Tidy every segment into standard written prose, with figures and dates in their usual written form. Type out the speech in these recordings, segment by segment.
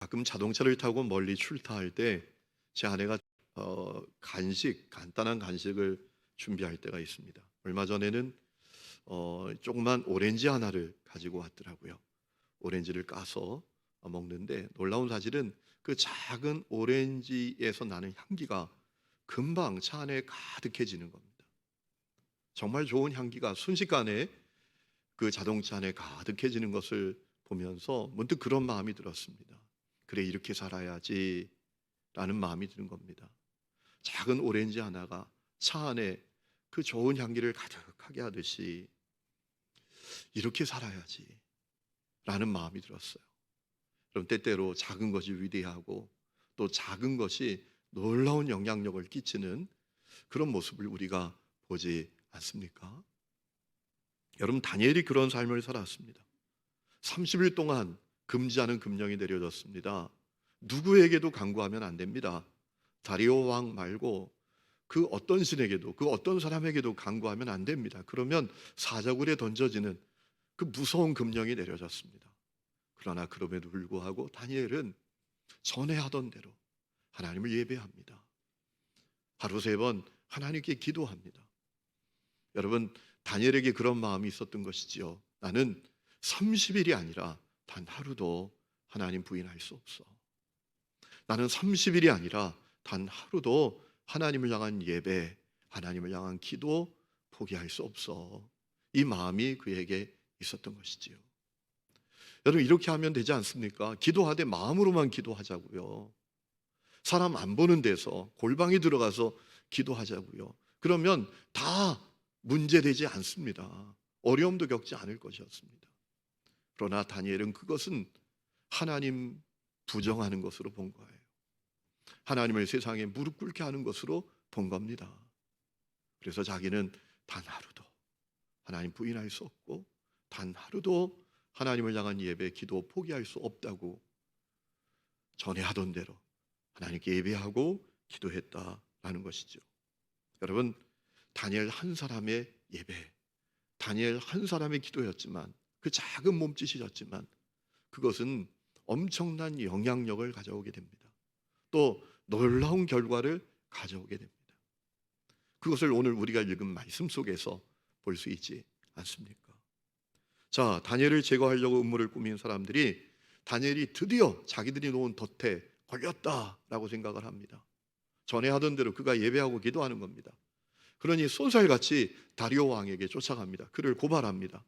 가끔 자동차를 타고 멀리 출타할 때 제 아내가 간단한 간식을 준비할 때가 있습니다. 얼마 전에는 조그만 오렌지 하나를 가지고 왔더라고요. 오렌지를 까서 먹는데 놀라운 사실은 그 작은 오렌지에서 나는 향기가 금방 차 안에 가득해지는 겁니다. 정말 좋은 향기가 순식간에 그 자동차 안에 가득해지는 것을 보면서 문득 그런 마음이 들었습니다. 그래, 이렇게 살아야지 라는 마음이 드는 겁니다. 작은 오렌지 하나가 차 안에 그 좋은 향기를 가득하게 하듯이 이렇게 살아야지 라는 마음이 들었어요. 그럼 때때로 작은 것이 위대하고 또 작은 것이 놀라운 영향력을 끼치는 그런 모습을 우리가 보지 않습니까? 여러분, 다니엘이 그런 삶을 살았습니다. 30일 동안 금지하는 금령이 내려졌습니다. 누구에게도 간구하면 안 됩니다. 다리오 왕 말고 그 어떤 신에게도, 그 어떤 사람에게도 간구하면 안 됩니다. 그러면 사자굴에 던져지는 그 무서운 금령이 내려졌습니다. 그러나 그럼에도 불구하고 다니엘은 전에 하던 대로 하나님을 예배합니다. 하루 3번 하나님께 기도합니다. 여러분, 다니엘에게 그런 마음이 있었던 것이지요. 나는 30일이 아니라 단 하루도 하나님 부인할 수 없어. 나는 30일이 아니라 단 하루도 하나님을 향한 예배, 하나님을 향한 기도 포기할 수 없어. 이 마음이 그에게 있었던 것이지요. 여러분, 이렇게 하면 되지 않습니까? 기도하되 마음으로만 기도하자고요. 사람 안 보는 데서 골방에 들어가서 기도하자고요. 그러면 다 문제되지 않습니다. 어려움도 겪지 않을 것이었습니다. 그러나 다니엘은 그것은 하나님 부정하는 것으로 본 거예요. 하나님을 세상에 무릎 꿇게 하는 것으로 본 겁니다. 그래서 자기는 단 하루도 하나님 부인할 수 없고 단 하루도 하나님을 향한 예배, 기도 포기할 수 없다고 전에 하던 대로 하나님께 예배하고 기도했다라는 것이죠. 여러분, 다니엘 한 사람의 예배, 다니엘 한 사람의 기도였지만, 그 작은 몸짓이었지만 그것은 엄청난 영향력을 가져오게 됩니다. 또 놀라운 결과를 가져오게 됩니다. 그것을 오늘 우리가 읽은 말씀 속에서 볼 수 있지 않습니까? 자, 다니엘을 제거하려고 음모를 꾸민 사람들이 다니엘이 드디어 자기들이 놓은 덫에 걸렸다라고 생각을 합니다. 전에 하던 대로 그가 예배하고 기도하는 겁니다. 그러니 쏜살같이 다리오 왕에게 쫓아갑니다. 그를 고발합니다.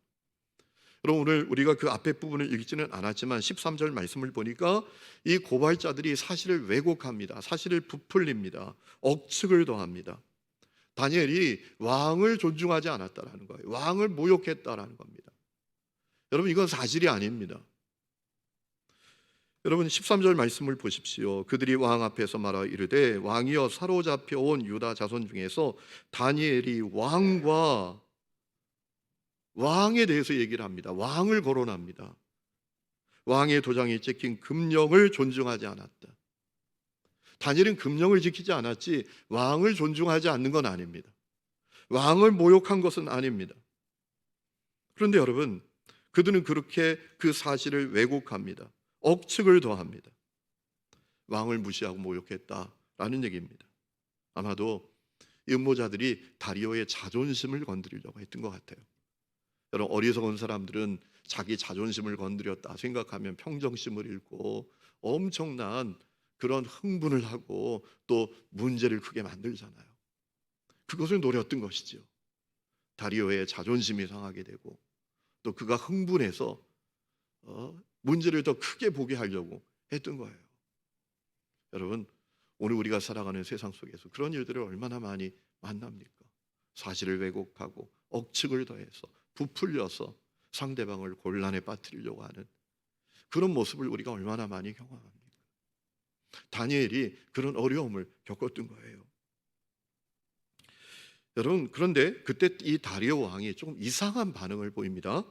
여러분, 오늘 우리가 그 앞에 부분을 읽지는 않았지만 13절 말씀을 보니까 이 고발자들이 사실을 왜곡합니다. 사실을 부풀립니다. 억측을 더합니다. 다니엘이 왕을 존중하지 않았다라는 거예요. 왕을 모욕했다라는 겁니다. 여러분, 이건 사실이 아닙니다. 여러분, 13절 말씀을 보십시오. 그들이 왕 앞에서 말하 이르되 왕이여, 사로잡혀 온 유다 자손 중에서 다니엘이 왕에 대해서 얘기를 합니다. 왕을 거론합니다. 왕의 도장이 찍힌 금령을 존중하지 않았다. 다니엘은 금령을 지키지 않았지 왕을 존중하지 않는 건 아닙니다. 왕을 모욕한 것은 아닙니다. 그런데 여러분, 그들은 그렇게 그 사실을 왜곡합니다. 억측을 더합니다. 왕을 무시하고 모욕했다라는 얘기입니다. 아마도 이 음모자들이 다리오의 자존심을 건드리려고 했던 것 같아요. 여러분, 어리석은 사람들은 자기 자존심을 건드렸다 생각하면 평정심을 잃고 엄청난 그런 흥분을 하고 또 문제를 크게 만들잖아요. 그것을 노렸던 것이지요. 다리오의 자존심이 상하게 되고 또 그가 흥분해서 문제를 더 크게 보게 하려고 했던 거예요. 여러분, 오늘 우리가 살아가는 세상 속에서 그런 일들을 얼마나 많이 만납니까? 사실을 왜곡하고 억측을 더해서 부풀려서 상대방을 곤란에 빠뜨리려고 하는 그런 모습을 우리가 얼마나 많이 경험합니까? 다니엘이 그런 어려움을 겪었던 거예요. 여러분, 그런데 그때 이 다리오 왕이 조금 이상한 반응을 보입니다.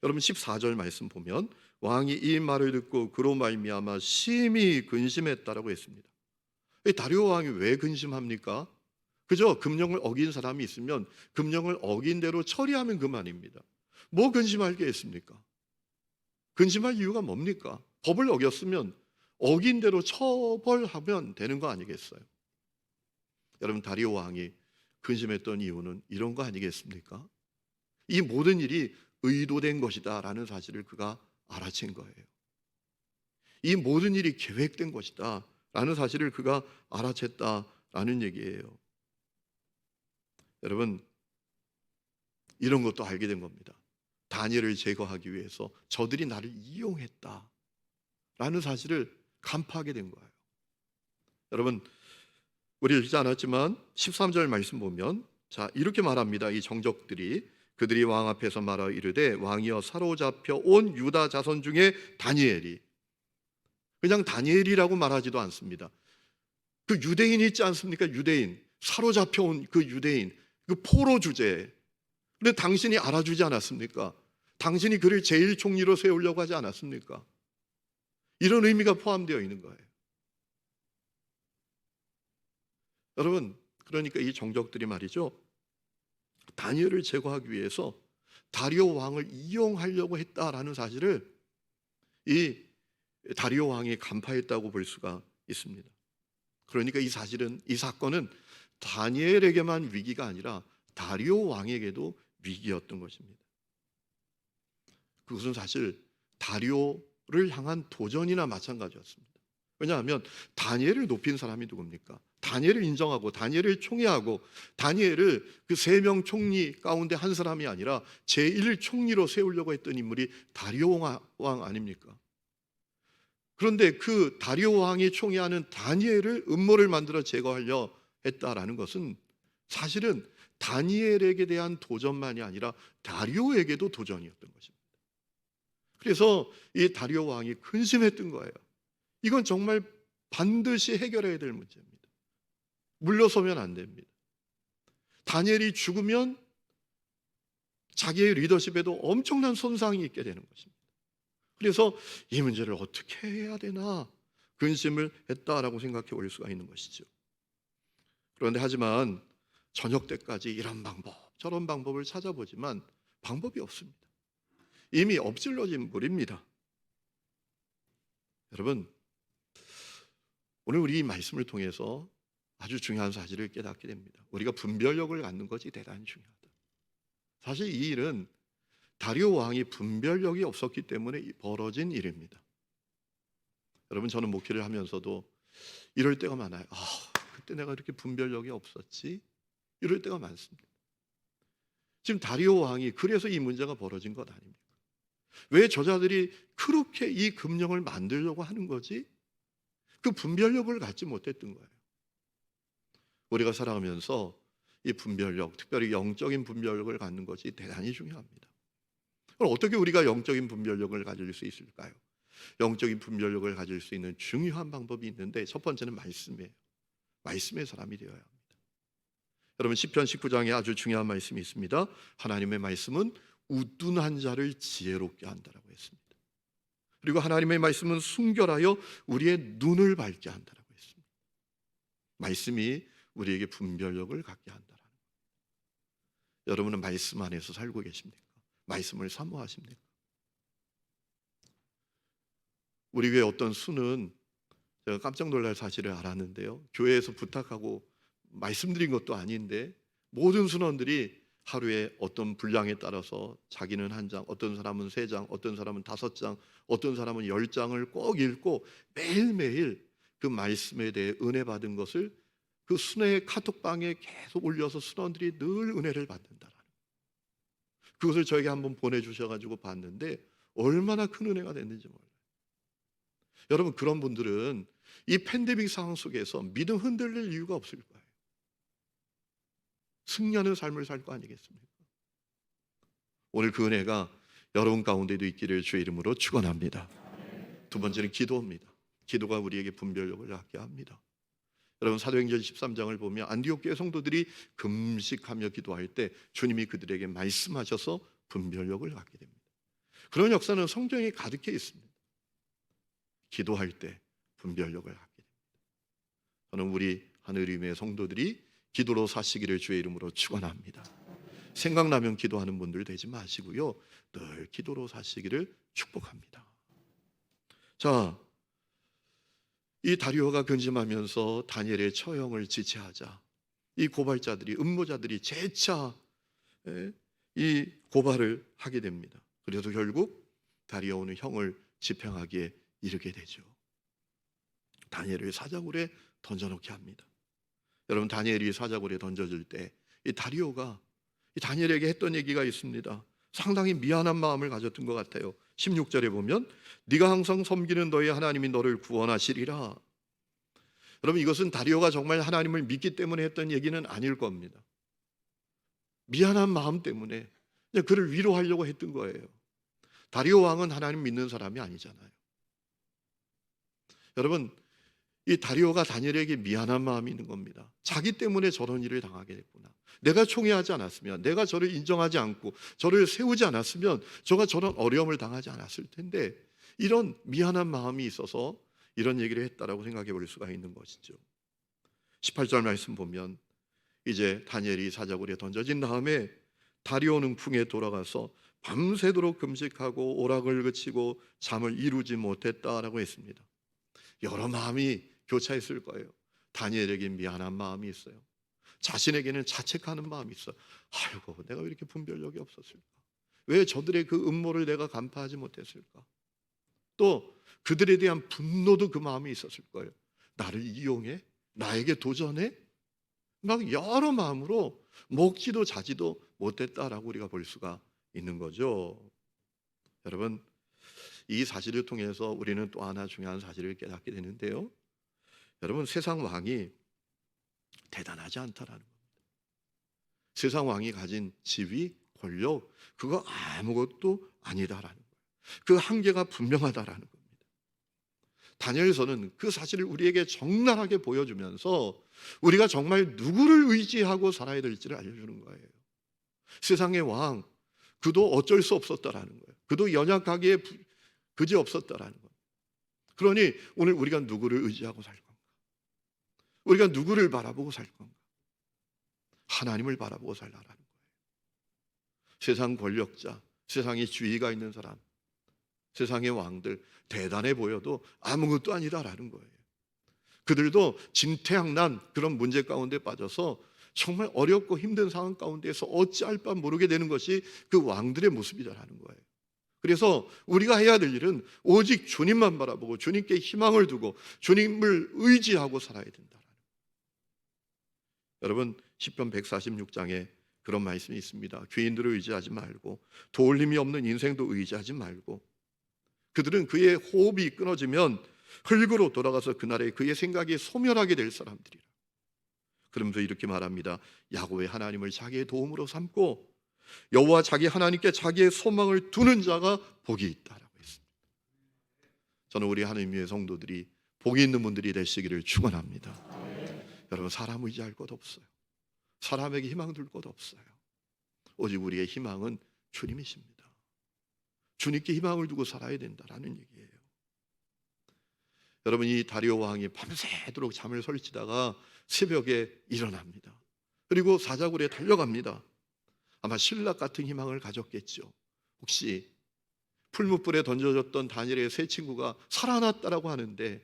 여러분, 14절 말씀 보면 왕이 이 말을 듣고 그로 말미암아 심히 근심했다라고 했습니다. 이 다리오 왕이 왜 근심합니까? 그저 금령을 어긴 사람이 있으면 금령을 어긴 대로 처리하면 그만입니다. 뭐 근심할 게 있습니까? 근심할 이유가 뭡니까? 법을 어겼으면 어긴 대로 처벌하면 되는 거 아니겠어요? 여러분, 다리오 왕이 근심했던 이유는 이런 거 아니겠습니까? 이 모든 일이 의도된 것이다라는 사실을 그가 알아챈 거예요. 이 모든 일이 계획된 것이다라는 사실을 그가 알아챘다라는 얘기예요. 여러분, 이런 것도 알게 된 겁니다. 다니엘을 제거하기 위해서 저들이 나를 이용했다라는 사실을 간파하게 된 거예요. 여러분, 우리 읽지 않았지만 13절 말씀 보면 자, 이렇게 말합니다. 이 정적들이 그들이 왕 앞에서 말하여 이르되 왕이여 사로잡혀 온 유다 자손 중에 다니엘이, 그냥 다니엘이라고 말하지도 않습니다. 그 유대인 있지 않습니까? 유대인, 사로잡혀 온 그 유대인, 그 포로 주제. 근데 당신이 알아주지 않았습니까? 당신이 그를 제일 총리로 세우려고 하지 않았습니까? 이런 의미가 포함되어 있는 거예요. 여러분, 그러니까 이 정적들이 말이죠, 다니엘을 제거하기 위해서 다리오 왕을 이용하려고 했다라는 사실을 이 다리오 왕이 간파했다고 볼 수가 있습니다. 그러니까 이 사실은, 이 사건은 다니엘에게만 위기가 아니라 다리오 왕에게도 위기였던 것입니다. 그것은 사실 다리오를 향한 도전이나 마찬가지였습니다. 왜냐하면 다니엘을 높인 사람이 누굽니까? 다니엘을 인정하고 다니엘을 총애하고 다니엘을 그 3명 총리 가운데 한 사람이 아니라 제1총리로 세우려고 했던 인물이 다리오 왕 아닙니까? 그런데 그 다리오 왕이 총애하는 다니엘을 음모를 만들어 제거하려 했다라는 것은 사실은 다니엘에게 대한 도전만이 아니라 다리오에게도 도전이었던 것입니다. 그래서 이 다리오 왕이 근심했던 거예요. 이건 정말 반드시 해결해야 될 문제입니다. 물러서면 안 됩니다. 다니엘이 죽으면 자기의 리더십에도 엄청난 손상이 있게 되는 것입니다. 그래서 이 문제를 어떻게 해야 되나 근심을 했다라고 생각해 볼 수가 있는 것이죠. 그런데 하지만 저녁 때까지 이런 방법 저런 방법을 찾아보지만 방법이 없습니다. 이미 엎질러진 물입니다. 여러분, 오늘 우리 이 말씀을 통해서 아주 중요한 사실을 깨닫게 됩니다. 우리가 분별력을 갖는 것이 대단히 중요하다. 사실 이 일은 다리오 왕이 분별력이 없었기 때문에 벌어진 일입니다. 여러분, 저는 목회를 하면서도 이럴 때가 많아요. 그때 내가 이렇게 분별력이 없었지? 이럴 때가 많습니다. 지금 다리오 왕이 그래서 이 문제가 벌어진 것 아닙니까? 왜 저자들이 그렇게 이 금령을 만들려고 하는 거지? 그 분별력을 갖지 못했던 거예요. 우리가 살아가면서 이 분별력, 특별히 영적인 분별력을 갖는 것이 대단히 중요합니다. 그럼 어떻게 우리가 영적인 분별력을 가질 수 있을까요? 영적인 분별력을 가질 수 있는 중요한 방법이 있는데 첫 번째는 말씀이에요. 말씀의 사람이 되어야 합니다. 여러분, 시편 19장에 아주 중요한 말씀이 있습니다. 하나님의 말씀은 우둔한 자를 지혜롭게 한다라고 했습니다. 그리고 하나님의 말씀은 순결하여 우리의 눈을 밝게 한다라고 했습니다. 말씀이 우리에게 분별력을 갖게 한다라는 거예요. 여러분은 말씀 안에서 살고 계십니까? 말씀을 사모하십니까? 우리 교회 어떤 수는 제가 깜짝 놀랄 사실을 알았는데요, 교회에서 부탁하고 말씀드린 것도 아닌데 모든 순원들이 하루에 어떤 분량에 따라서 자기는 1장, 어떤 사람은 3장, 어떤 사람은 5장, 어떤 사람은 10장을 꼭 읽고 매일매일 그 말씀에 대해 은혜 받은 것을 그 순회의 카톡방에 계속 올려서 순원들이 늘 은혜를 받는다라는, 그것을 저에게 한번 보내주셔가지고 봤는데 얼마나 큰 은혜가 됐는지 몰라요. 여러분, 그런 분들은 이 팬데믹 상황 속에서 믿음 흔들릴 이유가 없을 거예요. 승리하는 삶을 살 거 아니겠습니까? 오늘 그 은혜가 여러분 가운데도 있기를 주의 이름으로 축원합니다. 두 번째는 기도입니다. 기도가 우리에게 분별력을 갖게 합니다. 여러분, 사도행전 13장을 보면 안디옥 교회 성도들이 금식하며 기도할 때 주님이 그들에게 말씀하셔서 분별력을 갖게 됩니다. 그런 역사는 성경에 가득해 있습니다. 기도할 때 분별력을 갖게 됩니다. 저는 우리 하늘임의 성도들이 기도로 사시기를 주의 이름으로 축원합니다. 생각나면 기도하는 분들 되지 마시고요, 늘 기도로 사시기를 축복합니다. 자, 이 다리오가 근심하면서 다니엘의 처형을 지체하자 이 고발자들이, 음모자들이 재차 이 고발을 하게 됩니다. 그래서 결국 다리오는 형을 집행하기에 이르게 되죠. 다니엘을 사자굴에 던져놓게 합니다. 여러분, 다니엘이 사자굴에 던져질 때 이 다리오가 이 다니엘에게 했던 얘기가 있습니다. 상당히 미안한 마음을 가졌던 것 같아요. 16절에 보면 네가 항상 섬기는 너의 하나님이 너를 구원하시리라. 여러분, 이것은 다리오가 정말 하나님을 믿기 때문에 했던 얘기는 아닐 겁니다. 미안한 마음 때문에 그냥 그를 위로하려고 했던 거예요. 다리오 왕은 하나님 믿는 사람이 아니잖아요. 여러분, 이 다리오가 다니엘에게 미안한 마음이 있는 겁니다. 자기 때문에 저런 일을 당하게 됐구나. 내가 총애하지 않았으면, 내가 저를 인정하지 않고 저를 세우지 않았으면 저가 저런 어려움을 당하지 않았을 텐데, 이런 미안한 마음이 있어서 이런 얘기를 했다라고 생각해 볼 수가 있는 것이죠. 18절 말씀 보면 이제 다니엘이 사자굴에 던져진 다음에 다리오는 궁에 돌아가서 밤새도록 금식하고 오락을 그치고 잠을 이루지 못했다라고 했습니다. 여러 마음이 교차했을 거예요. 다니엘에게 미안한 마음이 있어요. 자신에게는 자책하는 마음이 있어요. 아이고, 내가 왜 이렇게 분별력이 없었을까? 왜 저들의 그 음모를 내가 간파하지 못했을까? 또 그들에 대한 분노도 그 마음이 있었을 거예요. 나를 이용해? 나에게 도전해? 막 여러 마음으로 먹지도 자지도 못했다라고 우리가 볼 수가 있는 거죠. 여러분, 이 사실을 통해서 우리는 또 하나 중요한 사실을 깨닫게 되는데요. 여러분, 세상 왕이 대단하지 않다라는 겁니다. 세상 왕이 가진 지위, 권력, 그거 아무것도 아니다라는 거예요. 그 한계가 분명하다라는 겁니다. 다니엘서는 그 사실을 우리에게 적나라하게 보여주면서 우리가 정말 누구를 의지하고 살아야 될지를 알려주는 거예요. 세상의 왕, 그도 어쩔 수 없었다라는 거예요. 그도 연약하기에 그지 없었다라는 거예요. 그러니 오늘 우리가 누구를 의지하고 살 건가? 우리가 누구를 바라보고 살 건가? 하나님을 바라보고 살라라는 거예요. 세상 권력자, 세상에 지위가 있는 사람, 세상의 왕들 대단해 보여도 아무것도 아니다라는 거예요. 그들도 진퇴양난 그런 문제 가운데 빠져서 정말 어렵고 힘든 상황 가운데에서 어찌할 바 모르게 되는 것이 그 왕들의 모습이다라는 거예요. 그래서 우리가 해야 될 일은 오직 주님만 바라보고 주님께 희망을 두고 주님을 의지하고 살아야 된다라는 거예요. 여러분, 시편 146장에 그런 말씀이 있습니다. 죄인들을 의지하지 말고 도울 힘이 없는 인생도 의지하지 말고 그들은 그의 호흡이 끊어지면 흙으로 돌아가서 그날에 그의 생각이 소멸하게 될 사람들이라. 그러면서 이렇게 말합니다. 야곱의 하나님을 자기의 도움으로 삼고 여호와 자기 하나님께 자기의 소망을 두는 자가 복이 있다라고 했습니다. 저는 우리 하나님의 성도들이 복이 있는 분들이 되시기를 축원합니다. 여러분, 사람 의지할 것 없어요. 사람에게 희망 둘 것 없어요. 오직 우리의 희망은 주님이십니다. 주님께 희망을 두고 살아야 된다라는 얘기예요. 여러분, 이 다리오 왕이 밤새도록 잠을 설치다가 새벽에 일어납니다. 그리고 사자굴에 달려갑니다. 아마 신락 같은 희망을 가졌겠죠. 혹시 풀무불에 던져졌던 다니엘의 세 친구가 살아났다라고 하는데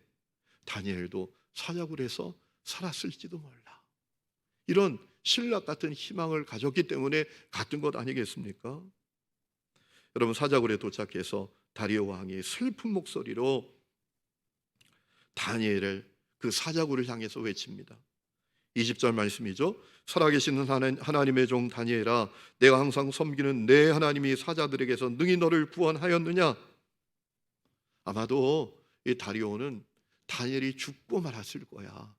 다니엘도 사자굴에서 살았을지도 몰라. 이런 신락 같은 희망을 가졌기 때문에 갔던 것 아니겠습니까? 여러분, 사자굴에 도착해서 다리오 왕이 슬픈 목소리로 다니엘을 그 사자굴을 향해서 외칩니다. 20절 말씀이죠. 살아계시는 하나님의 종 다니엘아, 내가 항상 섬기는 내 하나님이 사자들에게서 능히 너를 구원하였느냐? 아마도 이 다리오는 다니엘이 죽고 말았을 거야,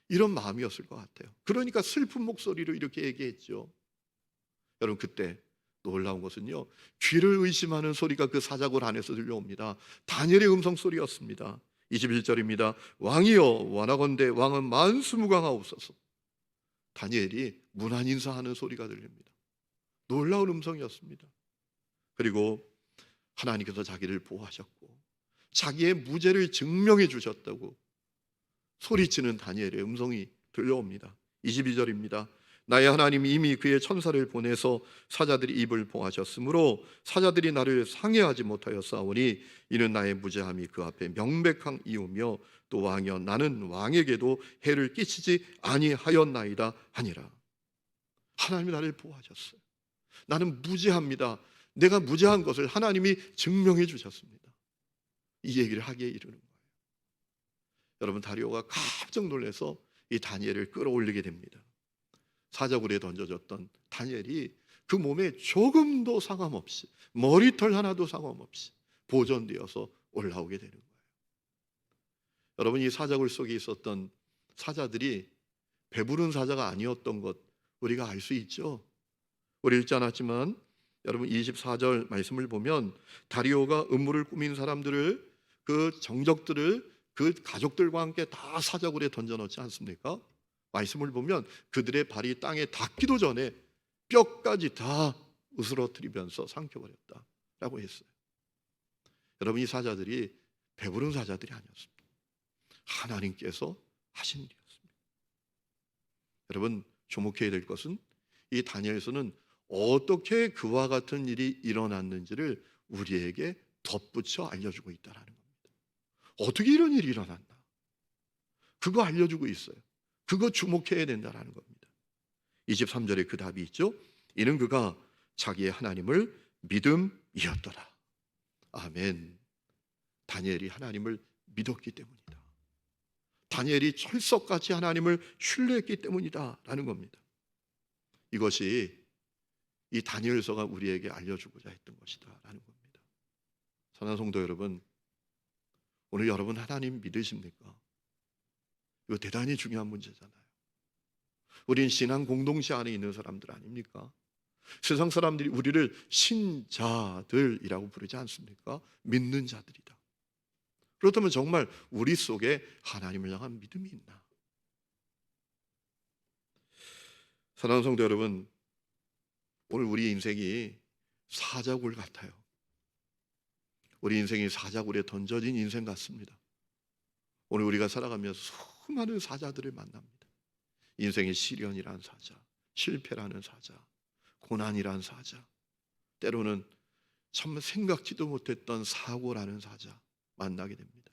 이런 마음이었을 것 같아요. 그러니까 슬픈 목소리로 이렇게 얘기했죠. 여러분, 그때 놀라운 것은요, 귀를 의심하는 소리가 그 사자굴 안에서 들려옵니다. 다니엘의 음성 소리였습니다. 21절입니다. 왕이여, 원하건대 왕은 만수무강하옵소서. 다니엘이 문안 인사하는 소리가 들립니다. 놀라운 음성이었습니다. 그리고 하나님께서 자기를 보호하셨고 자기의 무죄를 증명해 주셨다고 소리치는 다니엘의 음성이 들려옵니다. 22절입니다. 나의 하나님이 이미 그의 천사를 보내서 사자들이 입을 봉하셨으므로 사자들이 나를 상해하지 못하였사오니 이는 나의 무죄함이 그 앞에 명백한 이유며 또 왕이여 나는 왕에게도 해를 끼치지 아니하였나이다 하니라. 하나님이 나를 보호하셨어요. 나는 무죄합니다. 내가 무죄한 것을 하나님이 증명해 주셨습니다. 이 얘기를 하기에 이르는 거예요. 여러분, 다리오가 깜짝 놀라서 이 다니엘을 끌어올리게 됩니다. 사자굴에 던져졌던 다니엘이 그 몸에 조금도 상함 없이, 머리털 하나도 상함 없이 보존되어서 올라오게 되는 거예요. 여러분, 이 사자굴 속에 있었던 사자들이 배부른 사자가 아니었던 것 우리가 알 수 있죠. 우리 읽지 않았지만 여러분 24절 말씀을 보면 다리오가 음모를 꾸민 사람들을, 그 정적들을 그 가족들과 함께 다 사자굴에 던져넣지 않습니까? 말씀을 보면 그들의 발이 땅에 닿기도 전에 뼈까지 다 으스러뜨리면서 삼켜버렸다라고 했어요. 여러분, 이 사자들이 배부른 사자들이 아니었습니다. 하나님께서 하신 일이었습니다. 여러분, 주목해야 될 것은 이 다니엘서는 어떻게 그와 같은 일이 일어났는지를 우리에게 덧붙여 알려주고 있다는 겁니다. 어떻게 이런 일이 일어났나? 그거 알려주고 있어요. 그거 주목해야 된다는 겁니다. 23절에 그 답이 있죠. 이는 그가 자기의 하나님을 믿음이었더라. 아멘. 다니엘이 하나님을 믿었기 때문이다. 다니엘이 철석같이 하나님을 신뢰했기 때문이다 라는 겁니다. 이것이 이 다니엘서가 우리에게 알려주고자 했던 것이다 라는 겁니다. 사랑하는 성도 여러분, 오늘 여러분 하나님 믿으십니까? 이거 대단히 중요한 문제잖아요. 우린 신앙 공동체 안에 있는 사람들 아닙니까? 세상 사람들이 우리를 신자들이라고 부르지 않습니까? 믿는 자들이다. 그렇다면 정말 우리 속에 하나님을 향한 믿음이 있나? 사랑하는 성도 여러분, 오늘 우리 인생이 사자굴 같아요. 우리 인생이 사자굴에 던져진 인생 같습니다. 오늘 우리가 살아가면서 수많은 사자들을 만납니다. 인생의 시련이라는 사자, 실패라는 사자, 고난이라는 사자, 때로는 참 생각지도 못했던 사고라는 사자 만나게 됩니다.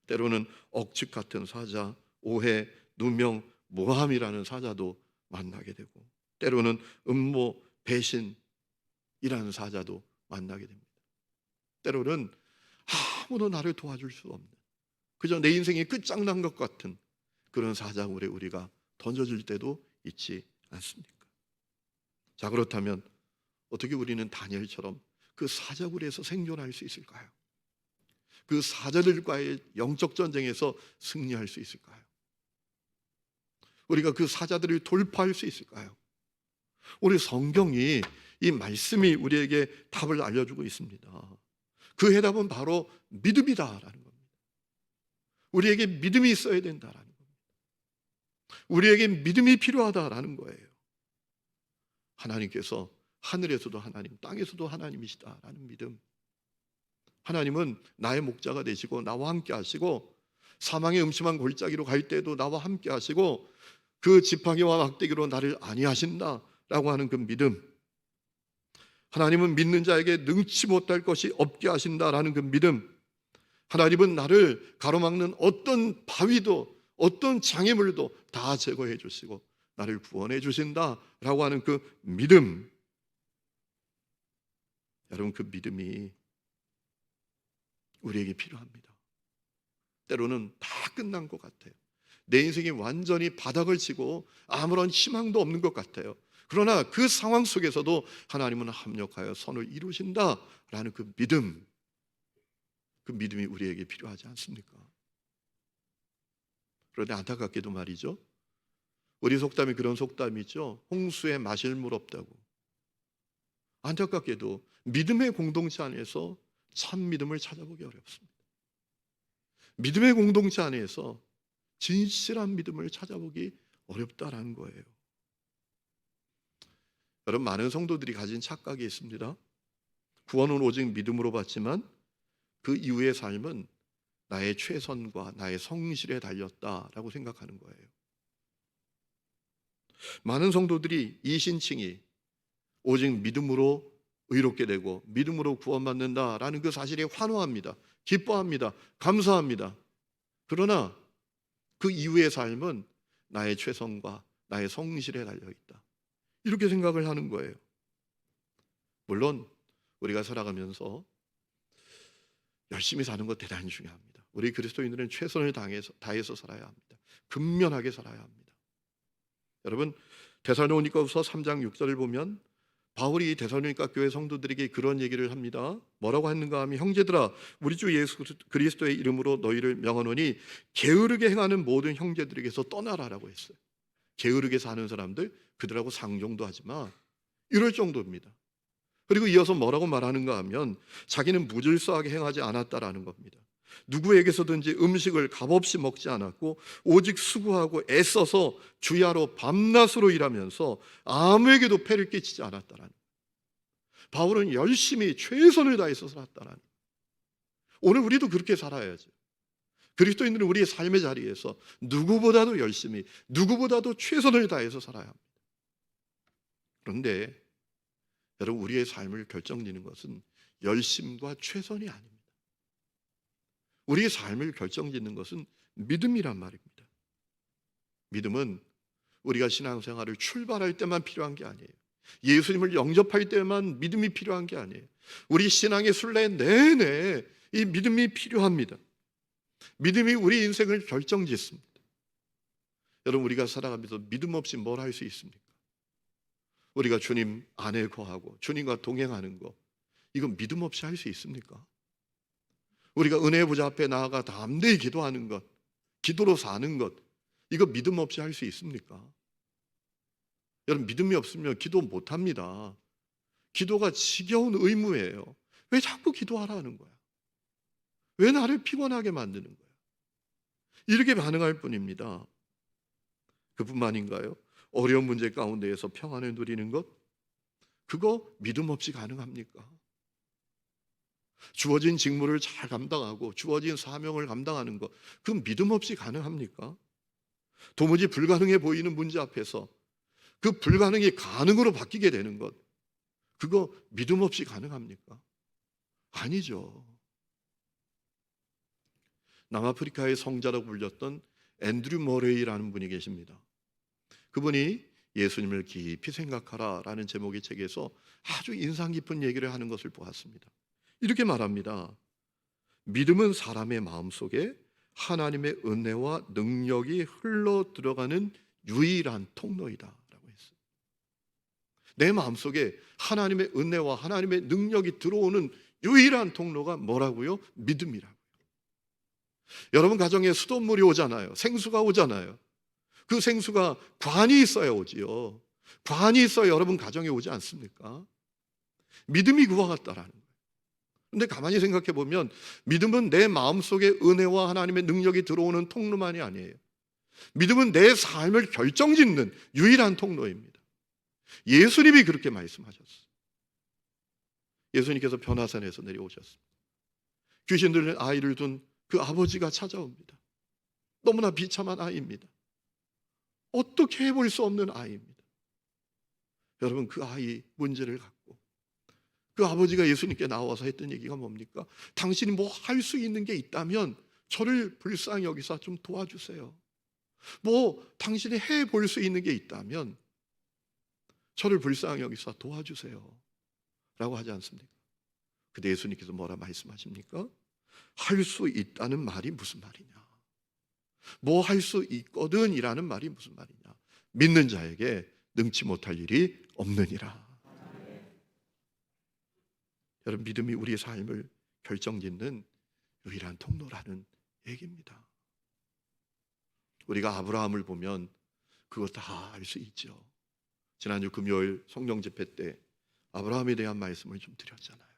때로는 억측 같은 사자, 오해, 누명, 모함이라는 사자도 만나게 되고, 때로는 음모, 배신이라는 사자도 만나게 됩니다. 때로는 아무도 나를 도와줄 수 없는, 그저 내 인생이 끝장난 것 같은 그런 사자굴에 우리가 던져질 때도 있지 않습니까? 자, 그렇다면 어떻게 우리는 다니엘처럼 그 사자굴에서 생존할 수 있을까요? 그 사자들과의 영적 전쟁에서 승리할 수 있을까요? 우리가 그 사자들을 돌파할 수 있을까요? 우리 성경이, 이 말씀이 우리에게 답을 알려주고 있습니다. 그 해답은 바로 믿음이다라는 겁니다. 우리에게 믿음이 있어야 된다라는 겁니다. 우리에게 믿음이 필요하다라는 거예요. 하나님께서 하늘에서도 하나님, 땅에서도 하나님이시다라는 믿음. 하나님은 나의 목자가 되시고 나와 함께 하시고, 사망의 음침한 골짜기로 갈 때도 나와 함께 하시고, 그 지팡이와 막대기로 나를 안위하신다라고 하는 그 믿음. 하나님은 믿는 자에게 능치 못할 것이 없게 하신다라는 그 믿음. 하나님은 나를 가로막는 어떤 바위도, 어떤 장애물도 다 제거해 주시고 나를 구원해 주신다라고 하는 그 믿음. 여러분, 그 믿음이 우리에게 필요합니다. 때로는 다 끝난 것 같아요. 내 인생이 완전히 바닥을 치고 아무런 희망도 없는 것 같아요. 그러나 그 상황 속에서도 하나님은 합력하여 선을 이루신다라는 그 믿음, 그 믿음이 우리에게 필요하지 않습니까? 그런데 안타깝게도 말이죠, 우리 속담이 그런 속담이 있죠. 홍수에 마실 물 없다고. 안타깝게도 믿음의 공동체 안에서 참 믿음을 찾아보기 어렵습니다. 믿음의 공동체 안에서 진실한 믿음을 찾아보기 어렵다라는 거예요. 여러분, 많은 성도들이 가진 착각이 있습니다. 구원은 오직 믿음으로 받지만 그 이후의 삶은 나의 최선과 나의 성실에 달렸다라고 생각하는 거예요. 많은 성도들이 이신칭이 오직 믿음으로 의롭게 되고 믿음으로 구원받는다라는 그 사실에 환호합니다. 기뻐합니다. 감사합니다. 그러나 그 이후의 삶은 나의 최선과 나의 성실에 달려있다, 이렇게 생각을 하는 거예요. 물론 우리가 살아가면서 열심히 사는 것 대단히 중요합니다. 우리 그리스도인들은 최선을 다해서 살아야 합니다. 근면하게 살아야 합니다. 여러분, 데살로니가후서 3장 6절을 보면 바울이 데살로니가 교회 성도들에게 그런 얘기를 합니다. 뭐라고 했는가 하면, 형제들아, 우리 주 예수 그리스도의 이름으로 너희를 명하노니 게으르게 행하는 모든 형제들에게서 떠나라라고 했어요. 게으르게 사는 사람들, 그들하고 상종도 하지 마, 이럴 정도입니다. 그리고 이어서 뭐라고 말하는가 하면 자기는 무질서하게 행하지 않았다라는 겁니다. 누구에게서든지 음식을 값없이 먹지 않았고 오직 수고하고 애써서 주야로 밤낮으로 일하면서 아무에게도 폐를 끼치지 않았다라는 거예요. 바울은 열심히 최선을 다해서 살았다라는 거예요. 오늘 우리도 그렇게 살아야죠. 그리스도인들은 우리의 삶의 자리에서 누구보다도 열심히, 누구보다도 최선을 다해서 살아야 합니다. 그런데 여러분, 우리의 삶을 결정짓는 것은 열심과 최선이 아닙니다. 우리의 삶을 결정짓는 것은 믿음이란 말입니다. 믿음은 우리가 신앙생활을 출발할 때만 필요한 게 아니에요. 예수님을 영접할 때만 믿음이 필요한 게 아니에요. 우리 신앙의 순례 내내 이 믿음이 필요합니다. 믿음이 우리 인생을 결정짓습니다. 여러분, 우리가 살아가면서 믿음 없이 뭘 할 수 있습니까? 우리가 주님 안에 거하고 주님과 동행하는 거, 이건 믿음 없이 할 수 있습니까? 우리가 은혜의 보좌 앞에 나아가 담대히 기도하는 것, 기도로 사는 것, 이거 믿음 없이 할 수 있습니까? 여러분, 믿음이 없으면 기도 못합니다. 기도가 지겨운 의무예요. 왜 자꾸 기도하라는 거야? 왜 나를 피곤하게 만드는 거야? 이렇게 반응할 뿐입니다. 그뿐만인가요? 어려운 문제 가운데에서 평안을 누리는 것, 그거 믿음 없이 가능합니까? 주어진 직무를 잘 감당하고 주어진 사명을 감당하는 것, 그건 믿음 없이 가능합니까? 도무지 불가능해 보이는 문제 앞에서 그 불가능이 가능으로 바뀌게 되는 것, 그거 믿음 없이 가능합니까? 아니죠. 남아프리카의 성자라고 불렸던 앤드류 머레이라는 분이 계십니다. 그분이 예수님을 깊이 생각하라 라는 제목의 책에서 아주 인상 깊은 얘기를 하는 것을 보았습니다. 이렇게 말합니다. 믿음은 사람의 마음속에 하나님의 은혜와 능력이 흘러 들어가는 유일한 통로이다 라고 했어요. 내 마음속에 하나님의 은혜와 하나님의 능력이 들어오는 유일한 통로가 뭐라고요? 믿음이라고요. 여러분 가정에 수돗물이 오잖아요. 생수가 오잖아요. 그 생수가 관이 있어야 오지요. 관이 있어야 여러분 가정에 오지 않습니까? 믿음이 그와 같다라는 거예요. 근데 가만히 생각해 보면 믿음은 내 마음속에 은혜와 하나님의 능력이 들어오는 통로만이 아니에요. 믿음은 내 삶을 결정짓는 유일한 통로입니다. 예수님이 그렇게 말씀하셨어요. 예수님께서 변화산에서 내려오셨습니다. 귀신 들린 아이를 둔 그 아버지가 찾아옵니다. 너무나 비참한 아이입니다. 어떻게 해볼 수 없는 아이입니다. 여러분, 그 아이 문제를 갖고 그 아버지가 예수님께 나와서 했던 얘기가 뭡니까? 당신이 뭐 할 수 있는 게 있다면 저를 불쌍히 여기서 좀 도와주세요. 뭐 당신이 해볼 수 있는 게 있다면 저를 불쌍히 여기서 도와주세요 라고 하지 않습니까? 근데 예수님께서 뭐라 말씀하십니까? 할 수 있다는 말이 무슨 말이냐, 뭐 할 수 있거든 이라는 말이 무슨 말이냐, 믿는 자에게 능치 못할 일이 없느니라. 여러분, 믿음이 우리의 삶을 결정짓는 유일한 통로라는 얘기입니다. 우리가 아브라함을 보면 그거 다 알 수 있죠. 지난주 금요일 성령 집회 때 아브라함에 대한 말씀을 좀 드렸잖아요.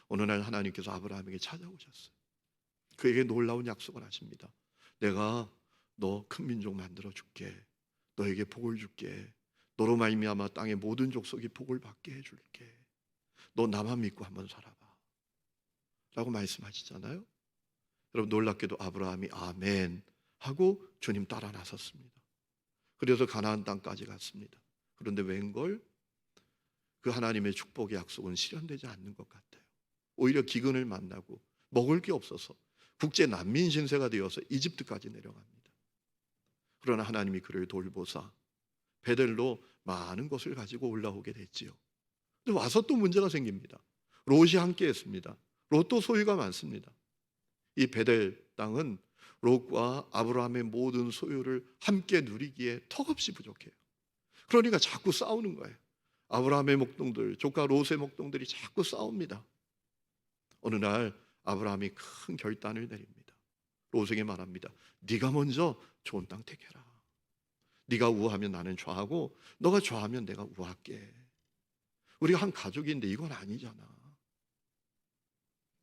어느 날 하나님께서 아브라함에게 찾아오셨어요. 그에게 놀라운 약속을 하십니다. 내가 너 큰 민족 만들어 줄게. 너에게 복을 줄게. 너로 말미암아 땅의 모든 족속이 복을 받게 해줄게. 너 나만 믿고 한번 살아봐 라고 말씀하시잖아요. 여러분, 놀랍게도 아브라함이 아멘 하고 주님 따라 나섰습니다. 그래서 가나안 땅까지 갔습니다. 그런데 웬걸 그 하나님의 축복의 약속은 실현되지 않는 것 같아요. 오히려 기근을 만나고 먹을 게 없어서 국제 난민 신세가 되어서 이집트까지 내려갑니다. 그러나 하나님이 그를 돌보사 베델로 많은 것을 가지고 올라오게 됐지요. 근데 와서 또 문제가 생깁니다. 롯이 함께 했습니다. 롯도 소유가 많습니다. 이 베델 땅은 롯과 아브라함의 모든 소유를 함께 누리기에 턱없이 부족해요. 그러니까 자꾸 싸우는 거예요. 아브라함의 목동들, 조카 롯의 목동들이 자꾸 싸웁니다. 어느 날 아브라함이 큰 결단을 내립니다. 롯에게 말합니다. 네가 먼저 좋은 땅 택해라. 네가 우하면 나는 좌하고 너가 좌하면 내가 우할게. 우리가 한 가족인데 이건 아니잖아.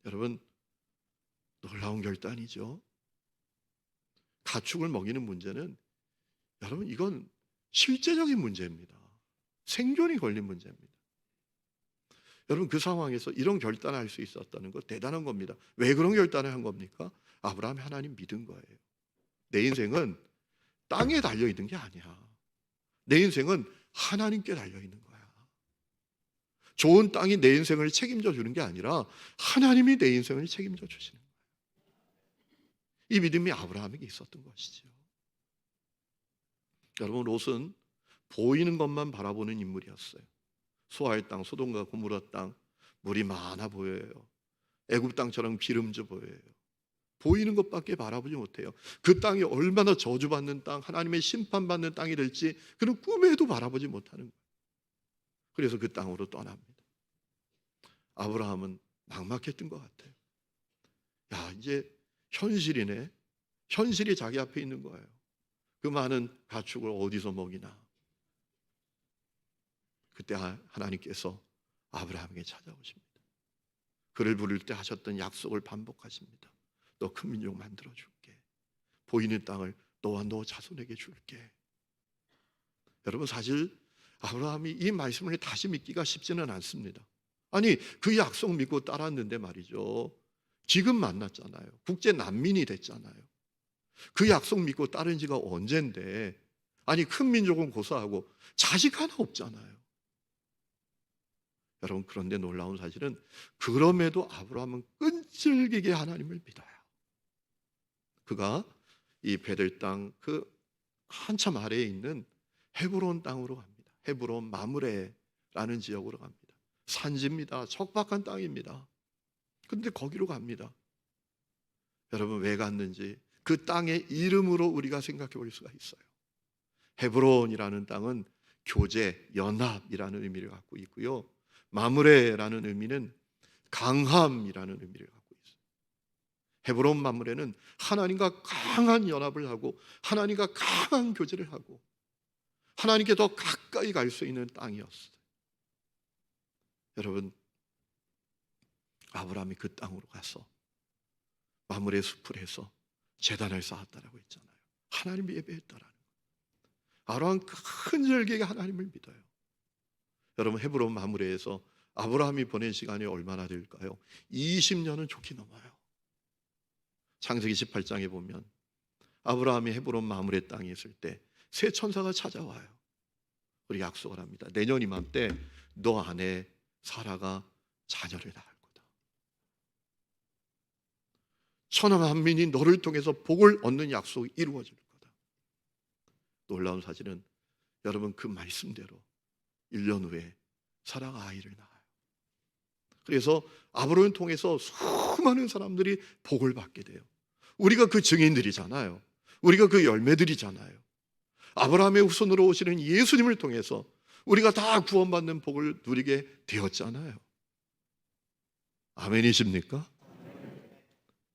여러분, 놀라운 결단이죠. 가축을 먹이는 문제는 여러분 이건 실제적인 문제입니다. 생존이 걸린 문제입니다. 여러분 그 상황에서 이런 결단을 할 수 있었다는 거 대단한 겁니다. 왜 그런 결단을 한 겁니까? 아브라함이 하나님 믿은 거예요. 내 인생은 땅에 달려 있는 게 아니야. 내 인생은 하나님께 달려 있는 거야. 좋은 땅이 내 인생을 책임져 주는 게 아니라 하나님이 내 인생을 책임져 주시는 거예요. 이 믿음이 아브라함에게 있었던 것이죠. 여러분 롯은 보이는 것만 바라보는 인물이었어요. 소아의 땅, 소돔과 고모라 땅, 물이 많아 보여요. 애굽 땅처럼 기름져 보여요. 보이는 것밖에 바라보지 못해요. 그 땅이 얼마나 저주받는 땅, 하나님의 심판받는 땅이 될지 그는 꿈에도 바라보지 못하는 거예요. 그래서 그 땅으로 떠납니다. 아브라함은 막막했던 것 같아요. 야, 이제 현실이네. 현실이 자기 앞에 있는 거예요. 그 많은 가축을 어디서 먹이나. 그때 하나님께서 아브라함에게 찾아오십니다. 그를 부를 때 하셨던 약속을 반복하십니다. 너 큰 민족 만들어 줄게. 보이는 땅을 너와 너 자손에게 줄게. 여러분 사실 아브라함이 이 말씀을 다시 믿기가 쉽지는 않습니다. 아니 그 약속 믿고 따랐는데 말이죠. 지금 만났잖아요. 국제 난민이 됐잖아요. 그 약속 믿고 따른 지가 언젠데 아니 큰 민족은 고사하고 자식 하나 없잖아요. 여러분 그런데 놀라운 사실은 그럼에도 아브라함은 끈질기게 하나님을 믿어요. 그가 이 베델 땅 그 한참 아래에 있는 헤브론 땅으로 갑니다. 헤브론 마므레라는 지역으로 갑니다. 산지입니다. 척박한 땅입니다. 그런데 거기로 갑니다. 여러분 왜 갔는지 그 땅의 이름으로 우리가 생각해 볼 수가 있어요. 헤브론이라는 땅은 교제, 연합이라는 의미를 갖고 있고요. 마므레라는 의미는 강함이라는 의미를 갖고 있어요. 헤브론 마므레는 하나님과 강한 연합을 하고 하나님과 강한 교제를 하고 하나님께 더 가까이 갈 수 있는 땅이었어요. 여러분 아브라함이 그 땅으로 가서 마므레 숲을 해서 제단을 쌓았다라고 했잖아요. 하나님이 예배했다라는 거예요. 아브라함 큰 절기에 하나님을 믿어요. 여러분 헤브론 마므레에서 아브라함이 보낸 시간이 얼마나 될까요? 20년은 좋게 넘어요. 창세기 18장에 보면 아브라함이 헤브론 마므레 땅에 있을 때 새 천사가 찾아와요. 우리 약속을 합니다. 내년 이맘때 너 아내 사라가 자녀를 낳을 거다. 천하 만민이 너를 통해서 복을 얻는 약속이 이루어질 거다. 놀라운 사실은 여러분 그 말씀대로 1년 후에 사라가 아이를 낳아요. 그래서 아브라함을 통해서 수많은 사람들이 복을 받게 돼요. 우리가 그 증인들이잖아요. 우리가 그 열매들이잖아요. 아브라함의 후손으로 오시는 예수님을 통해서 우리가 다 구원받는 복을 누리게 되었잖아요. 아멘이십니까?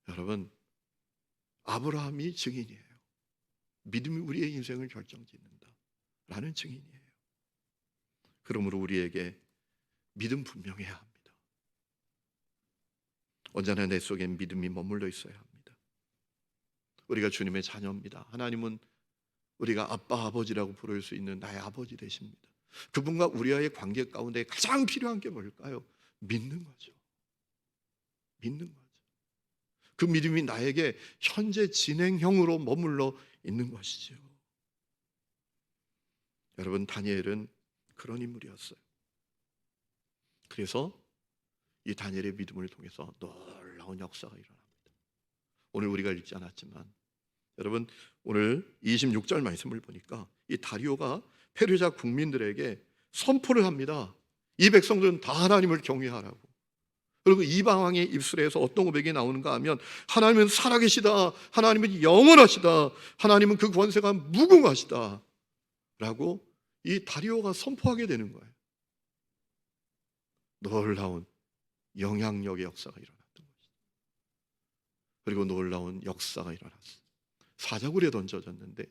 여러분 아브라함이 증인이에요. 믿음이 우리의 인생을 결정짓는다 라는 증인이에요. 그러므로 우리에게 믿음 분명해야 합니다. 언제나 내 속엔 믿음이 머물러 있어야 합니다. 우리가 주님의 자녀입니다. 하나님은 우리가 아빠 아버지라고 부를 수 있는 나의 아버지 되십니다. 그분과 우리와의 관계 가운데 가장 필요한 게 뭘까요? 믿는 거죠. 믿는 거죠. 그 믿음이 나에게 현재 진행형으로 머물러 있는 것이죠. 여러분, 다니엘은 그런 인물이었어요. 그래서 이 다니엘의 믿음을 통해서 놀라운 역사가 일어납니다. 오늘 우리가 읽지 않았지만 여러분, 오늘 26절 말씀을 보니까 이 다리오가 페르시아 국민들에게 선포를 합니다. 이 백성들은 다 하나님을 경외하라고. 그리고 이방 왕의 입술에서 어떤 고백이 나오는가 하면 하나님은 살아계시다, 하나님은 영원하시다, 하나님은 그 권세가 무궁하시다 라고 이 다리오가 선포하게 되는 거예요. 놀라운 영향력의 역사가 일어났던 것이죠. 그리고 놀라운 역사가 일어났어요. 사자굴에 던져졌는데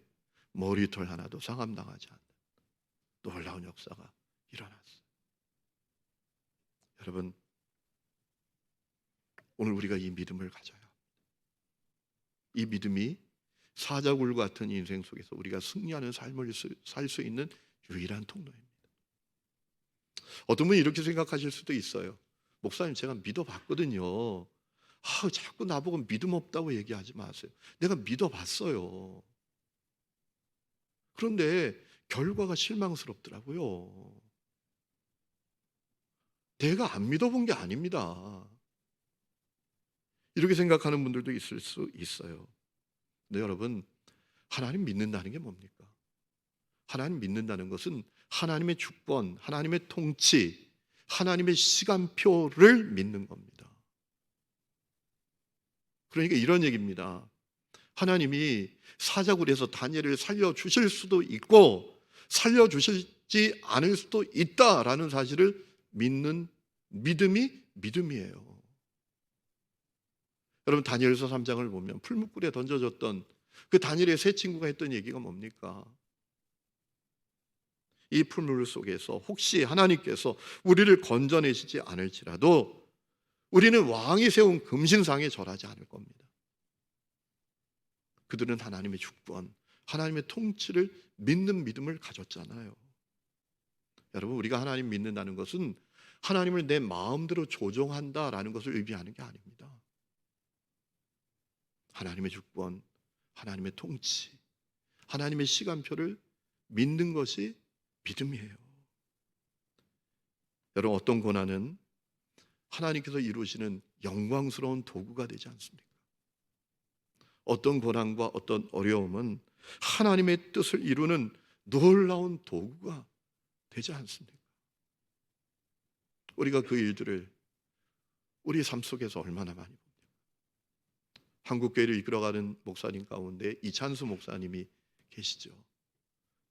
머리털 하나도 상함당하지 않는 놀라운 역사가 일어났어요. 여러분, 오늘 우리가 이 믿음을 가져야 합니다. 이 믿음이 사자굴 같은 인생 속에서 우리가 승리하는 삶을 살 수 있는 유일한 통로입니다. 어떤 분이 이렇게 생각하실 수도 있어요. 목사님, 제가 믿어봤거든요. 자꾸 나보고 믿음 없다고 얘기하지 마세요. 내가 믿어봤어요. 그런데 결과가 실망스럽더라고요. 내가 안 믿어본 게 아닙니다. 이렇게 생각하는 분들도 있을 수 있어요. 근데 여러분, 하나님 믿는다는 게 뭡니까? 하나님 믿는다는 것은 하나님의 주권, 하나님의 통치, 하나님의 시간표를 믿는 겁니다. 그러니까 이런 얘기입니다. 하나님이 사자굴에서 다니엘을 살려주실 수도 있고 살려주실지 않을 수도 있다라는 사실을 믿는 믿음이 믿음이에요. 여러분, 다니엘서 3장을 보면 풀무불에 던져졌던 그 다니엘의 세 친구가 했던 얘기가 뭡니까? 이 풀물 속에서 혹시 하나님께서 우리를 건져내시지 않을지라도 우리는 왕이 세운 금신상에 절하지 않을 겁니다. 그들은 하나님의 주권, 하나님의 통치를 믿는 믿음을 가졌잖아요. 여러분, 우리가 하나님 믿는다는 것은 하나님을 내 마음대로 조종한다라는 것을 의미하는 게 아닙니다. 하나님의 주권, 하나님의 통치, 하나님의 시간표를 믿는 것이 믿음이에요. 여러분, 어떤 고난은 하나님께서 이루시는 영광스러운 도구가 되지 않습니까? 어떤 고난과 어떤 어려움은 하나님의 뜻을 이루는 놀라운 도구가 되지 않습니까? 우리가 그 일들을 우리 삶 속에서 얼마나 많이 봅니까? 한국교회를 이끌어가는 목사님 가운데 이찬수 목사님이 계시죠.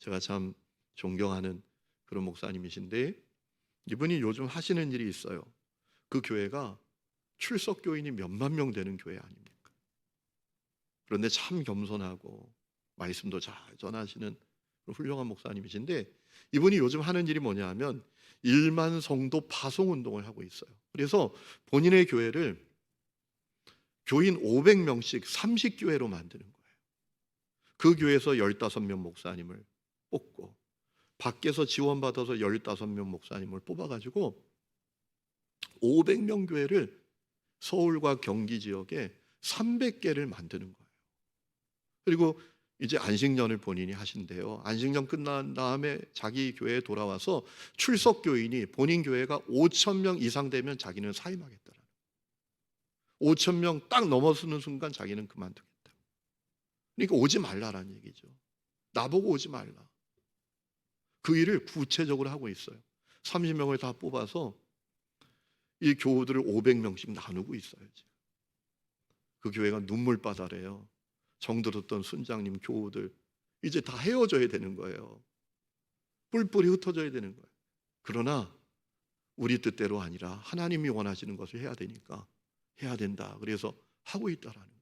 제가 참 존경하는 그런 목사님이신데 이분이 요즘 하시는 일이 있어요. 그 교회가 출석 교인이 몇만 명 되는 교회 아닙니까? 그런데 참 겸손하고 말씀도 잘 전하시는 훌륭한 목사님이신데 이분이 요즘 하는 일이 뭐냐 하면 1만 성도 파송 운동을 하고 있어요. 그래서 본인의 교회를 교인 500명씩 30교회로 만드는 거예요. 그 교회에서 15명 목사님을 뽑고 밖에서 지원받아서 15명 목사님을 뽑아가지고 500명 교회를 서울과 경기 지역에 300개를 만드는 거예요. 그리고 이제 안식년을 본인이 하신대요. 안식년 끝난 다음에 자기 교회에 돌아와서 출석 교인이 본인 교회가 5,000명 이상 되면 자기는 사임하겠다라는 5,000명 딱 넘어서는 순간 자기는 그만두겠다. 그러니까 오지 말라라는 얘기죠. 나보고 오지 말라. 그 일을 구체적으로 하고 있어요. 30명을 다 뽑아서 이 교우들을 500명씩 나누고 있어요. 지금. 그 교회가 눈물바다래요. 정들었던 순장님 교우들 이제 다 헤어져야 되는 거예요. 뿔뿔이 흩어져야 되는 거예요. 그러나 우리 뜻대로 아니라 하나님이 원하시는 것을 해야 되니까 해야 된다. 그래서 하고 있다라는 거예요.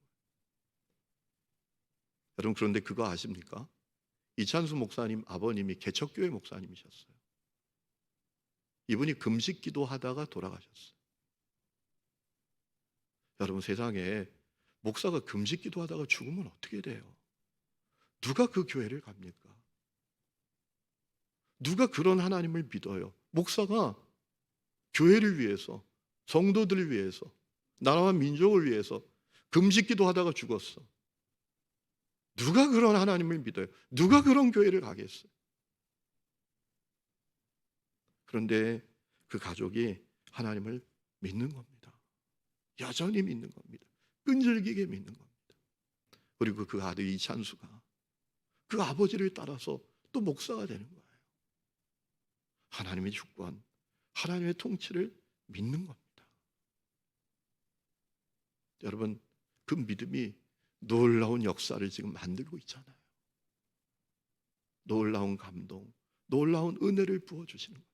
여러분, 그런데 그거 아십니까? 이찬수 목사님 아버님이 개척교회 목사님이셨어요. 이분이 금식 기도하다가 돌아가셨어요. 여러분, 세상에 목사가 금식 기도하다가 죽으면 어떻게 돼요? 누가 그 교회를 갑니까? 누가 그런 하나님을 믿어요? 목사가 교회를 위해서, 성도들을 위해서, 나라와 민족을 위해서 금식 기도하다가 죽었어. 누가 그런 하나님을 믿어요? 누가 그런 교회를 가겠어요? 그런데 그 가족이 하나님을 믿는 겁니다. 여전히 믿는 겁니다. 끈질기게 믿는 겁니다. 그리고 그 아들 이찬수가 그 아버지를 따라서 또 목사가 되는 거예요. 하나님의 주권, 하나님의 통치를 믿는 겁니다. 여러분, 그 믿음이 놀라운 역사를 지금 만들고 있잖아요. 놀라운 감동, 놀라운 은혜를 부어주시는 거죠.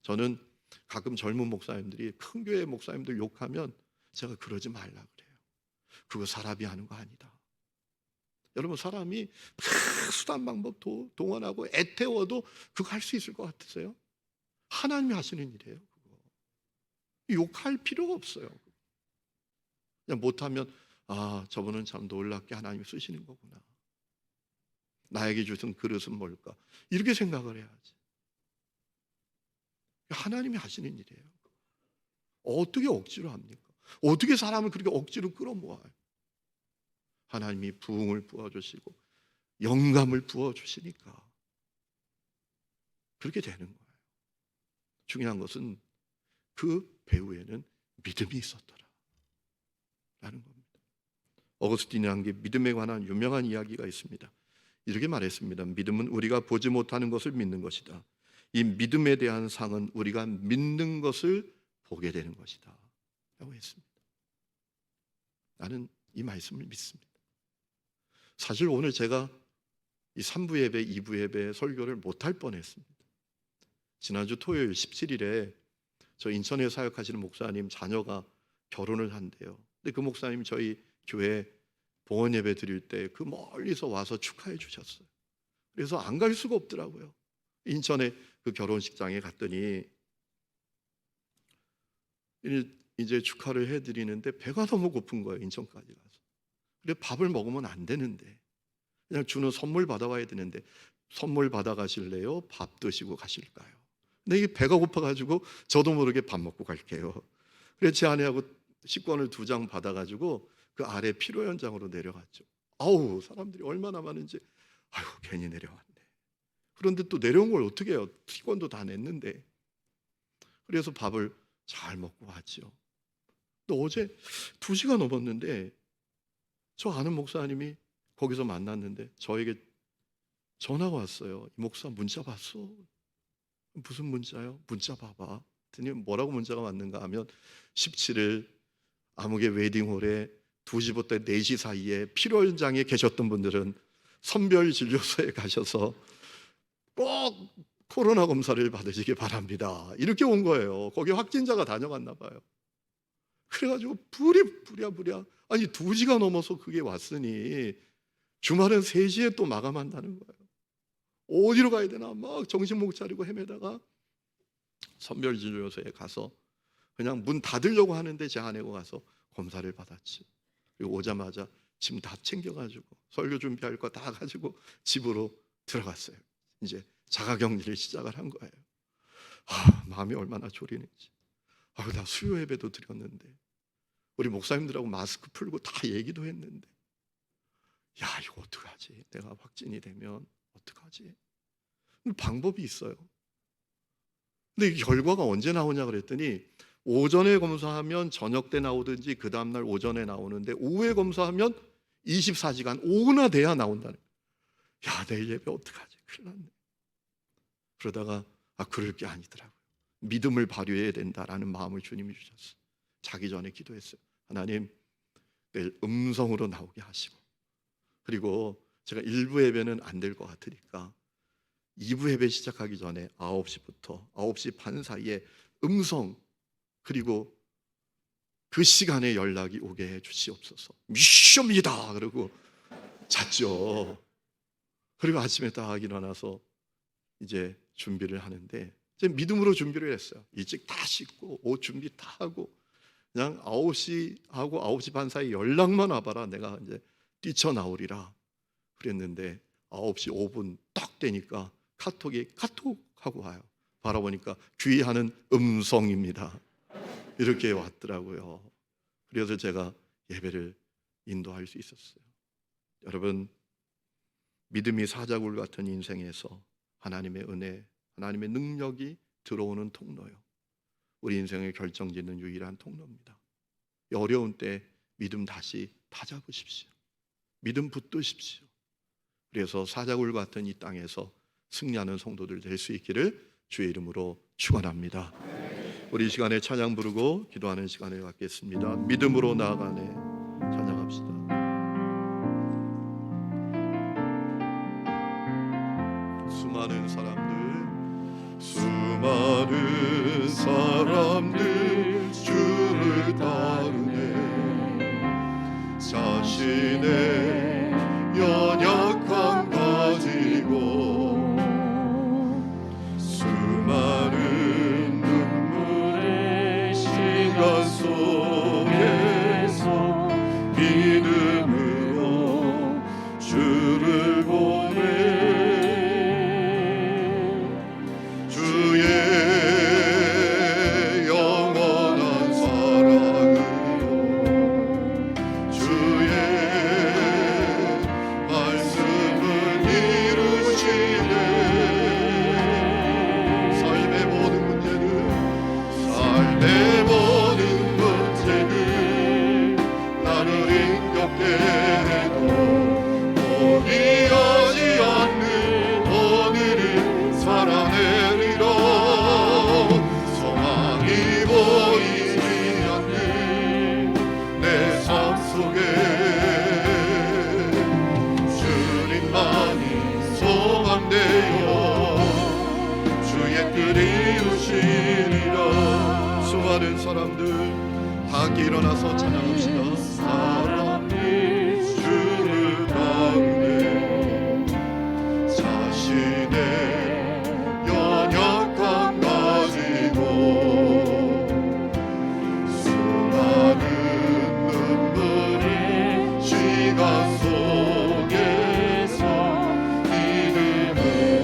저는 가끔 젊은 목사님들이, 큰 교회 목사님들 욕하면 제가 그러지 말라 그래요. 그거 사람이 하는 거 아니다. 여러분, 사람이 막 수단 방법 동원하고 애태워도 그거 할 수 있을 것 같으세요? 하나님이 하시는 일이에요. 그거. 욕할 필요가 없어요. 그냥 못하면 저분은 참 놀랍게 하나님이 쓰시는 거구나. 나에게 주신 그릇은 뭘까? 이렇게 생각을 해야지. 하나님이 하시는 일이에요. 어떻게 억지로 합니까? 어떻게 사람을 그렇게 억지로 끌어모아요? 하나님이 부흥을 부어주시고 영감을 부어주시니까 그렇게 되는 거예요. 중요한 것은 그 배후에는 믿음이 있었더라 라는 겁니다. 어거스틴이 한 게 믿음에 관한 유명한 이야기가 있습니다. 이렇게 말했습니다. 믿음은 우리가 보지 못하는 것을 믿는 것이다. 이 믿음에 대한 상은 우리가 믿는 것을 보게 되는 것이다 라고 했습니다. 나는 이 말씀을 믿습니다. 사실 오늘 제가 이 3부 예배, 2부 예배 설교를 못할 뻔했습니다. 지난주 토요일 17일에 저 인천에 사역하시는 목사님 자녀가 결혼을 한대요. 근데 그 목사님이 저희 교회 봉헌 예배 드릴 때 그 멀리서 와서 축하해 주셨어요. 그래서 안 갈 수가 없더라고요. 인천에 그 결혼식장에 갔더니 이제 축하를 해드리는데 배가 너무 고픈 거예요. 인천까지 가서. 근데 밥을 먹으면 안 되는데 그냥 주는 선물 받아와야 되는데 선물 받아 가실래요? 밥 드시고 가실까요? 근데 이게 배가 고파가지고 저도 모르게 밥 먹고 갈게요. 그래서 제 아내하고 식권을 2장 받아가지고 그 아래 피로 현장으로 내려갔죠. 아우, 사람들이 얼마나 많은지. 아유, 괜히 내려왔네. 그런데 또 내려온 걸 어떻게 해요? 식권도 다 냈는데. 그래서 밥을 잘 먹고 왔죠. 또 어제 2시가 넘었는데 저 아는 목사님이 거기서 만났는데 저에게 전화가 왔어요. 이 목사 문자 봤어? 무슨 문자요? 문자 봐봐. 그랬더니 뭐라고 문자가 왔는가 하면 17일 암흑의 웨딩홀에 2시부터 4시 사이에 피로 현장에 계셨던 분들은 선별진료소에 가셔서 꼭 코로나 검사를 받으시기 바랍니다. 이렇게 온 거예요. 거기 확진자가 다녀갔나 봐요. 그래가지고 부랴 아니 2시가 넘어서 그게 왔으니 주말은 3시에 또 마감한다는 거예요. 어디로 가야 되나 막 정신 못 차리고 헤매다가 선별진료소에 가서 그냥 문 닫으려고 하는데 제 아내가 가서 검사를 받았지. 그리고 오자마자 짐 다 챙겨가지고 설교 준비할 거 다 가지고 집으로 들어갔어요. 이제 자가격리를 시작을 한 거예요. 마음이 얼마나 졸이는지. 나 수요 예배도 드렸는데 우리 목사님들하고 마스크 풀고 다 얘기도 했는데 이거 어떡하지? 내가 확진이 되면 어떡하지? 방법이 있어요. 근데 이 결과가 언제 나오냐 그랬더니 오전에 검사하면 저녁 때 나오든지 그 다음날 오전에 나오는데 오후에 검사하면 24시간 오후나 돼야 나온다는 거예요. 내일 예배 어떡하지? 큰일 났네. 그러다가 그럴 게 아니더라고요. 믿음을 발휘해야 된다라는 마음을 주님이 주셨어요. 자기 전에 기도했어요. 하나님, 내일 음성으로 나오게 하시고, 그리고 제가 1부 예배는 안 될 것 같으니까 2부 예배 시작하기 전에 9시부터 9시 반 사이에 음성, 그리고 그 시간에 연락이 오게 해 주시옵소서. 미션입니다. 그러고 잤죠. 그리고 아침에 딱 일어나서 이제 준비를 하는데 이제 믿음으로 준비를 했어요. 일찍 다 씻고 옷 준비 다 하고 그냥 9시하고 9시 반 사이 연락만 와봐라. 내가 이제 뛰쳐나오리라 그랬는데 9시 5분 딱 되니까 카톡이 카톡하고 와요. 바라보니까 귀하는 음성입니다. 이렇게 왔더라고요. 그래서 제가 예배를 인도할 수 있었어요. 여러분, 믿음이 사자굴 같은 인생에서 하나님의 은혜, 하나님의 능력이 들어오는 통로요. 우리 인생을 결정짓는 유일한 통로입니다. 이 어려운 때 믿음 다시 다잡으십시오. 믿음 붙드십시오. 그래서 사자굴 같은 이 땅에서 승리하는 성도들 될 수 있기를 주의 이름으로 축원합니다. 우리 이 시간에 찬양 부르고 기도하는 시간을 갖겠습니다. 믿음으로 나아가네. 찬양합시다. 수많은 사람들 주를 따르네. 자신의 연약함 가지고 수많은 눈물의 시간 속에서 믿음으로 주를 보내. 수많은 사람들 다 함께 일어나서 찬양합시다. 사람들 주를 따르네. 자신의 연약함 가지고 수많은 눈물의 시간 속에서 믿음으로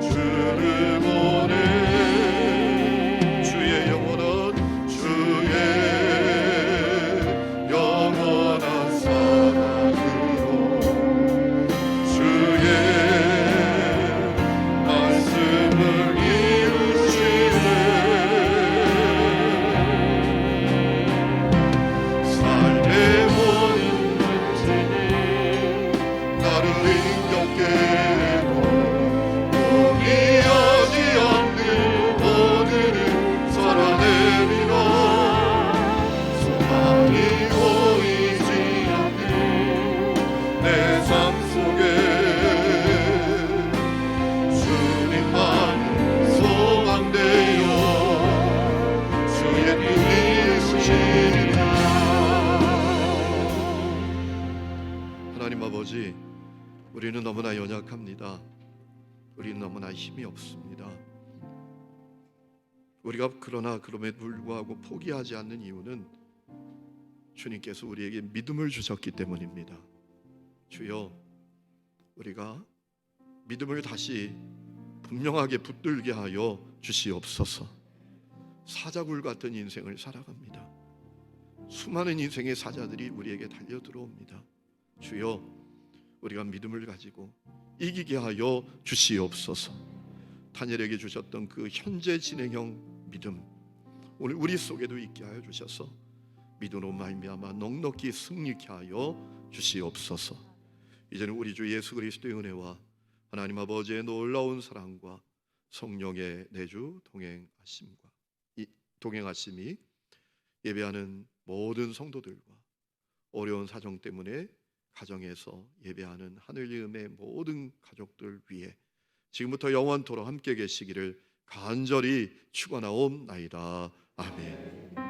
주를 보내. 하나님 아버지, 우리는 너무나 연약합니다. 우리는 너무나 힘이 없습니다. 우리가 그러나 그럼에도 불구하고 포기하지 않는 이유는 주님께서 우리에게 믿음을 주셨기 때문입니다. 주여, 우리가 믿음을 다시 분명하게 붙들게 하여 주시옵소서. 사자굴 같은 인생을 살아갑니다. 수많은 인생의 사자들이 우리에게 달려 들어옵니다. 주여, 우리가 믿음을 가지고 이기게 하여 주시옵소서. 다니엘에게 주셨던 그 현재 진행형 믿음, 오늘 우리 속에도 있게 하여 주셔서 믿음으로 말미암아 넉넉히 승리케 하여 주시옵소서. 이제는 우리 주 예수 그리스도의 은혜와 하나님 아버지의 놀라운 사랑과 성령의 내주 동행하심이 예배하는 모든 성도들과 어려운 사정 때문에 가정에서 예배하는 하늘리음의 모든 가족들 위해 지금부터 영원토록 함께 계시기를 간절히 축원하옵나이다. 아멘.